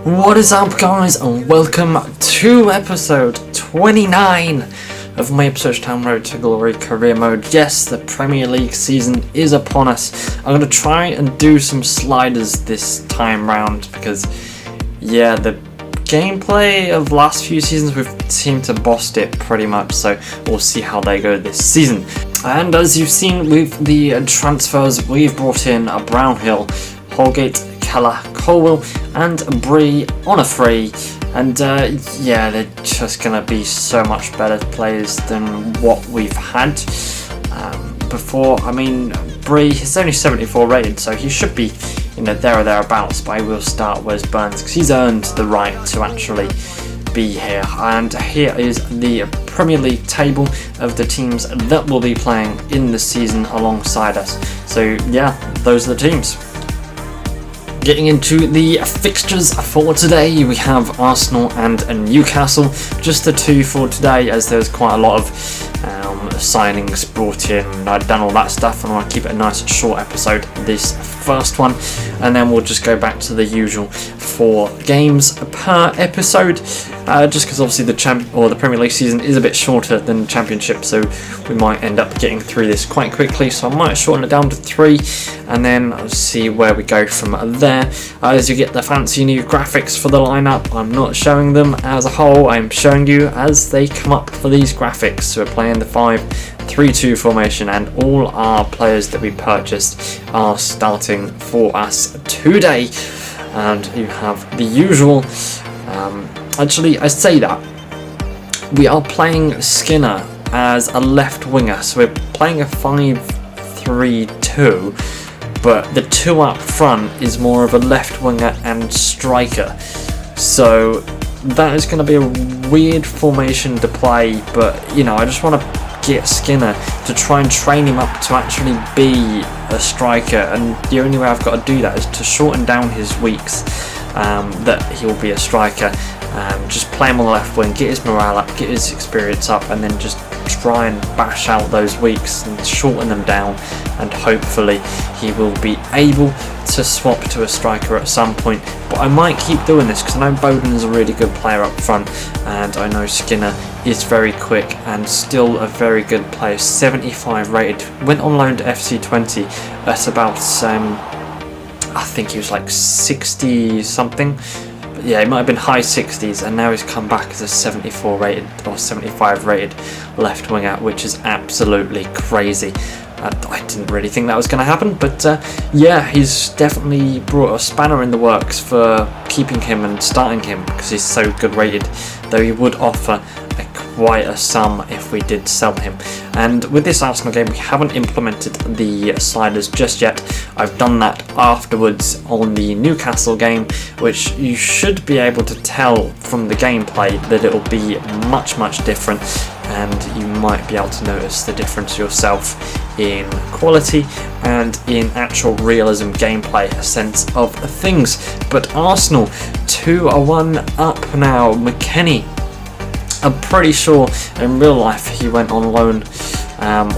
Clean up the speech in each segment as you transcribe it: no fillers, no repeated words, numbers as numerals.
What is up, guys, and welcome to episode 29 of my Ipswich Town Road to Glory career mode. Yes, the Premier League season is upon us. I'm going to try and do some sliders this time round because, yeah, the gameplay of last few seasons we've seemed to bossed it pretty much, so we'll see how they go this season. And as you've seen with the transfers, we've brought in a Brownhill, Holgate, Keller, Colwell and Bree on a free, and yeah, they're just going to be so much better players than what we've had before. I mean, Bree is only 74 rated, so he should be, you know, there or thereabouts, but I will start Wes Burns because he's earned the right to actually be here. And here is the Premier League table of the teams that will be playing in the season alongside us. So yeah, those are the teams. Getting into the fixtures for today, we have Arsenal and Newcastle, just the two for today, as there's quite a lot of signings brought in. I've done all that stuff and I want to keep it a nice short episode, this first one, and then we'll just go back to the usual 4 games per episode, just because obviously the Premier League season is a bit shorter than the Championship, so we might end up getting through this quite quickly, so I might shorten it down to 3 and then I'll see where we go from there. As you get the fancy new graphics for the lineup, I'm not showing them as a whole, I'm showing you as they come up for these graphics. So we're playing the 5-3-2 formation, and all our players that we purchased are starting for us today. And you have the usual, actually I say that, we are playing Skinner as a left winger, so we're playing a 5-3-2, but the 2 up front is more of a left winger and striker. So that is going to be a weird formation to play, but you know, I just want to get Skinner to try and train him up to actually be a striker, and the only way I've got to do that is to shorten down his weeks that he'll be a striker. Just play him on the left wing, get his morale up, get his experience up, and then just try and bash out those weeks and shorten them down, and hopefully he will be able to swap to a striker at some point. But I might keep doing this because I know Bowden is a really good player up front, and I know Skinner is very quick and still a very good player. 75 rated, went on loan to FC20 at about I think he was like 60 something. Yeah, he might have been high 60s, and now he's come back as a 74 rated or 75 rated left winger, which is absolutely crazy. I didn't really think that was going to happen, but yeah, he's definitely brought a spanner in the works for keeping him and starting him because he's so good rated, though he would offer quite a sum if we did sell him. And with this Arsenal game, we haven't implemented the sliders just yet. I've done that afterwards on the Newcastle game, which you should be able to tell from the gameplay that it'll be much different, and you might be able to notice the difference yourself in quality and in actual realism gameplay sense of things. But Arsenal 2-1 up now. McKennie, I'm pretty sure in real life he went on loan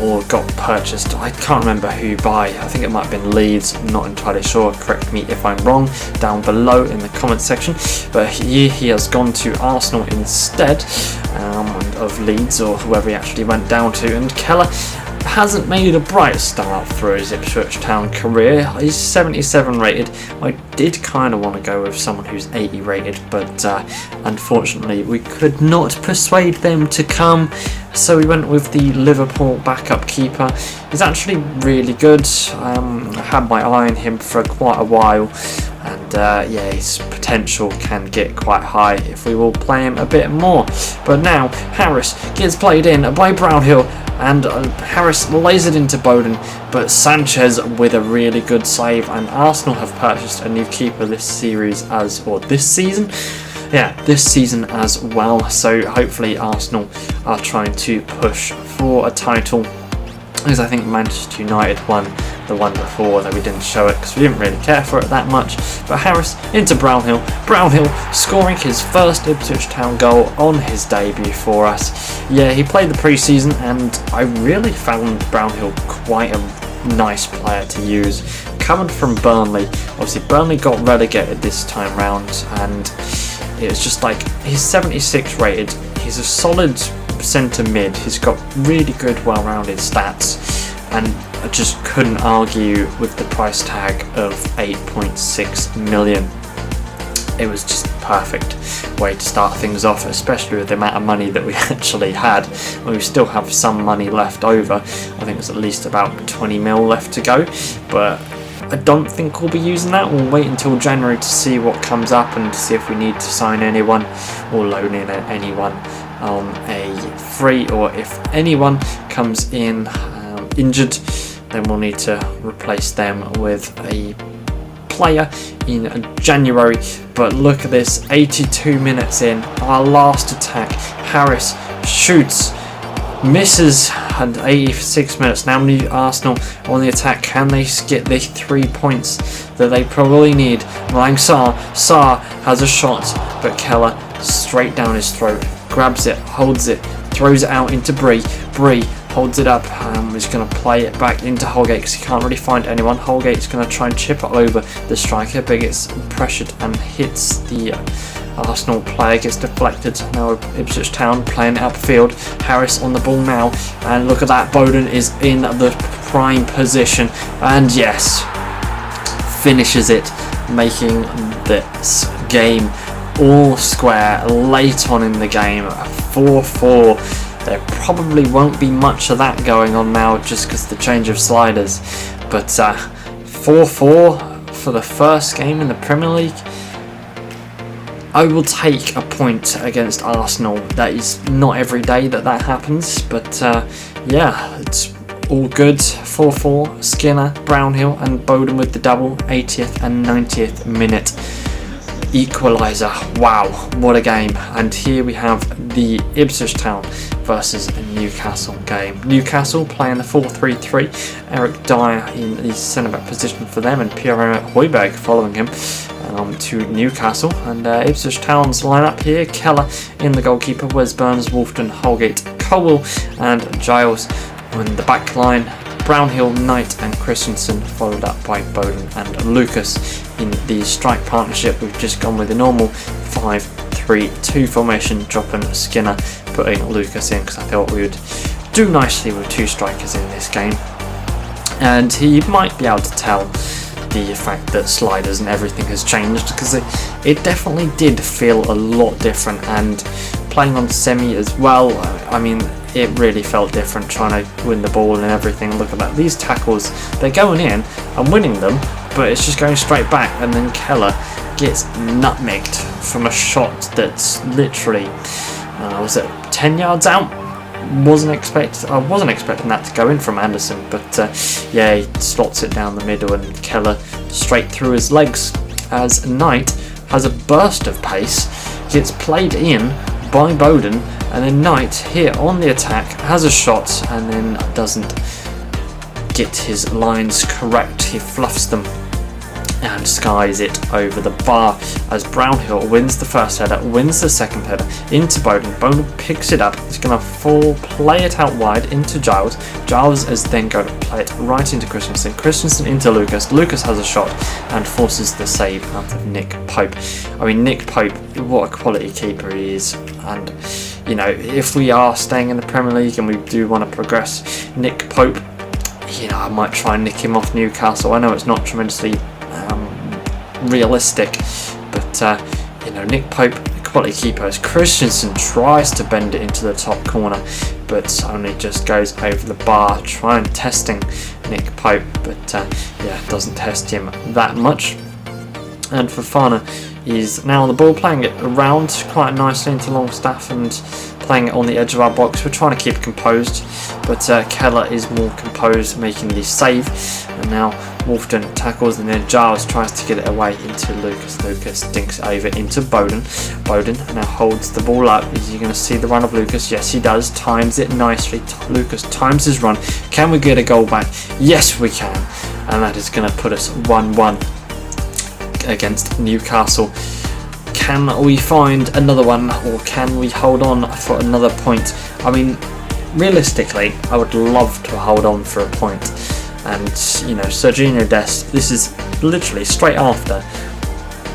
or got purchased. I can't remember who by. I think it might have been Leeds. I'm not entirely sure. Correct me if I'm wrong down below in the comment section. But he has gone to Arsenal instead of Leeds, or whoever he actually went down to. And Keller hasn't made a bright start for his Ipswich Town career. He's 77 rated. I did kind of want to go with someone who's 80 rated, but unfortunately we could not persuade them to come, so we went with the Liverpool backup keeper. He's actually really good. I had my eye on him for quite a while, and yeah, his potential can get quite high if we will play him a bit more. But now Harris gets played in by Brownhill, and Harris lays it into Bowden, but Sanchez with a really good save, and Arsenal have purchased a new keeper this season as well, so hopefully Arsenal are trying to push for a title, because I think Manchester United won the one before, though we didn't show it because we didn't really care for it that much. But Harris into Brownhill, Brownhill scoring his first Ipswich Town goal on his debut for us. Yeah, he played the pre-season, and I really found Brownhill quite a nice player to use. Coming from Burnley, obviously Burnley got relegated this time round, and it was just like, he's 76 rated, he's a solid centre mid, he's got really good well-rounded stats, and I just couldn't argue with the price tag of 8.6 million. It was just perfect way to start things off, especially with the amount of money that we actually had. We still have some money left over. I think there's at least about 20 mil left to go, but I don't think we'll be using that. We'll wait until January to see what comes up and see if we need to sign anyone or loan in anyone on a free, or if anyone comes in injured, then we'll need to replace them with a player in January. But look at this, 82 minutes in, our last attack, Harris shoots, misses, and 86 minutes. Now Arsenal on the attack. Can they get the 3 points that they probably need? Malang Sarr has a shot, but Keller straight down his throat, grabs it, holds it, throws it out into Bree holds it up, he's going to play it back into Holgate because he can't really find anyone. Holgate's going to try and chip it over the striker, but gets pressured and hits the Arsenal player, gets deflected. Now Ipswich Town playing it upfield. Harris on the ball now, and look at that, Bowden is in the prime position, and yes, finishes it, making this game all square late on in the game. 4-4. There probably won't be much of that going on now just because the change of sliders, but 4-4 for the first game in the Premier League. I will take a point against Arsenal. That is not every day that happens, but yeah, it's all good. 4-4, Skinner, Brownhill and Bowden with the double, 80th and 90th minute equaliser. Wow, what a game. And here we have the Ipswich Town versus Newcastle game. Newcastle playing the 4-3-3, Eric Dyer in the centre-back position for them, and Pierre Højbjerg following him to Newcastle. And Ipswich Town's lineup here: Keller in the goalkeeper, Wes Burns, Wolfton, Holgate, Colwell and Giles in the back line. Brownhill, Knight and Christensen, followed up by Bowden and Lucas in the strike partnership. We've just gone with the normal 5-3-2 formation, dropping Skinner, putting Lucas in because I thought we would do nicely with two strikers in this game. And he might be able to tell the fact that sliders and everything has changed, because it definitely did feel a lot different, and playing on semi as well, I mean, it really felt different trying to win the ball and everything. Look at that, these tackles, they're going in and winning them, but it's just going straight back, and then Keller gets nutmegged from a shot that's literally was it 10 yards out? I wasn't expecting that to go in from Anderson, but yeah, he slots it down the middle, and Keller straight through his legs as Knight has a burst of pace, gets played in by Bowden, and then Knight here on the attack has a shot and then doesn't get his lines correct. He fluffs them and skies it over the bar as Brownhill wins the first header, wins the second header into Bowden. Bowden picks it up, he's going to play it out wide into Giles. Giles is then going to play it right into Christensen. Christensen into Lucas. Lucas has a shot and forces the save out of Nick Pope. I mean, Nick Pope, what a quality keeper he is. And, you know, if we are staying in the Premier League and we do want to progress, Nick Pope, you know, I might try and nick him off Newcastle. I know it's not tremendously realistic, but you know, Nick Pope, quality keeper, as Christensen tries to bend it into the top corner, but only just goes over the bar, trying testing Nick Pope, but yeah, doesn't test him that much. And Fofana is now on the ball, playing it around quite nicely into Longstaff and playing it on the edge of our box. We're trying to keep composed, but Keller is more composed, making the save. And now Wolfton tackles, and then Giles tries to get it away into Lucas. Lucas dinks it over into Bowden. Bowden now holds the ball up. Is he going to see the run of Lucas? Yes, he does. Times it nicely. Lucas times his run. Can we get a goal back? Yes, we can. And that is going to put us 1-1 against Newcastle. Can we find another one, or can we hold on for another point? I mean, realistically, I would love to hold on for a point, and you know, Serginho Dest. This is literally straight after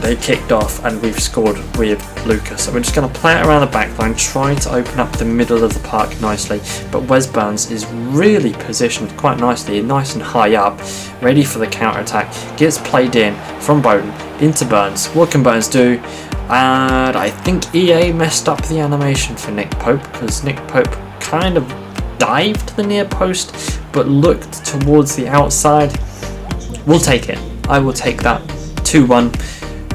they kicked off and we've scored with Lucas. So we're just going to play it around the back line, try to open up the middle of the park nicely. But Wes Burns is really positioned quite nicely, nice and high up, ready for the counter attack. Gets played in from Bowden into Burns. What can Burns do? And I think EA messed up the animation for Nick Pope, because Nick Pope kind of dived to the near post but looked towards the outside. We'll take it. I will take that. 2-1.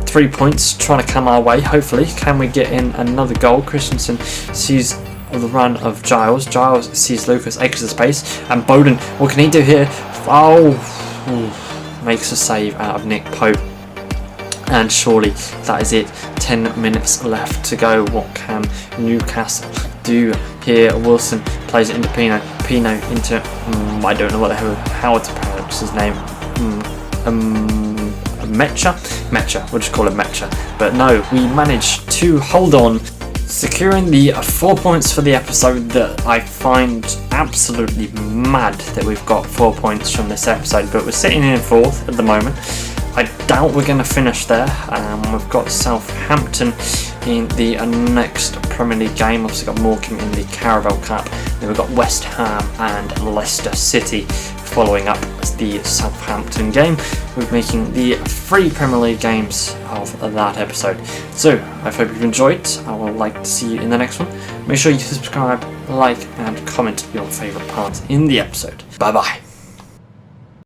3 points trying to come our way, hopefully. Can we get in another goal? Christensen sees the run of Giles. Giles sees Lucas, extra space, and Bowden, what can he do here? Oh, makes a save out of Nick Pope. And surely that is it. 10 minutes left to go. What can Newcastle do here? Wilson plays it into Pino. Pino into, I don't know what the hell, how to pronounce his name. Mecha, we'll just call it Mecha. But no, we managed to hold on, securing the 4 points for the episode. That I find absolutely mad that we've got 4 points from this episode, but we're sitting in 4th at the moment. I doubt we're going to finish there. We've got Southampton in the next Premier League game. Obviously got Morecambe in the Carabao Cup. Then we've got West Ham and Leicester City following up the Southampton game. We're making the 3 Premier League games of that episode. So I hope you've enjoyed. I would like to see you in the next one. Make sure you subscribe, like and comment your favourite part in the episode. Bye bye.